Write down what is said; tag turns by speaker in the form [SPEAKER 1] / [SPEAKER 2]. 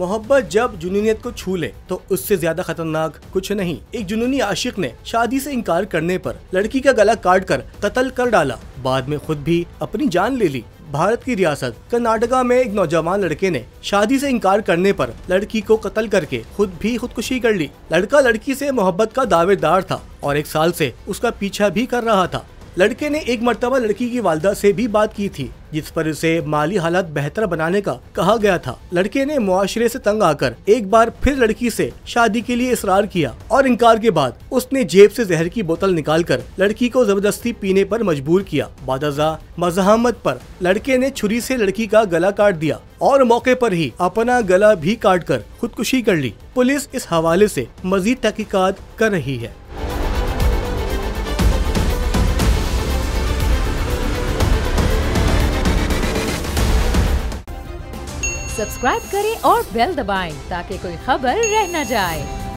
[SPEAKER 1] मोहब्बत जब जुनूनियत को छू ले तो उससे ज्यादा खतरनाक कुछ नहीं। एक जुनूनी आशिक ने शादी से इनकार करने पर लड़की का गला काट कर कत्ल कर डाला, बाद में खुद भी अपनी जान ले ली। भारत की रियासत कर्नाटका में एक नौजवान लड़के ने शादी से इनकार करने पर लड़की को कत्ल करके खुद भी खुदकुशी कर ली। लड़का लड़की से मोहब्बत का दावेदार था और 1 साल से उसका पीछा भी कर रहा था। लड़के ने एक मर्तबा लड़की की वालिदा से भी बात की थी, जिस पर उसे माली हालात बेहतर बनाने का कहा गया था। लड़के ने मुआशरे से तंग आकर एक बार फिर लड़की से शादी के लिए इसरार किया और इनकार के बाद उसने जेब से जहर की बोतल निकालकर लड़की को जबरदस्ती पीने पर मजबूर किया। बादजा मज़ाहमत पर लड़के ने छुरी से लड़की का गला काट दिया और मौके पर ही अपना गला भी काट कर खुदकुशी कर ली। पुलिस इस हवाले से मजीद तहकीकात कर रही है।
[SPEAKER 2] सब्सक्राइब करें और बेल दबाएं ताकि कोई खबर रह न जाए।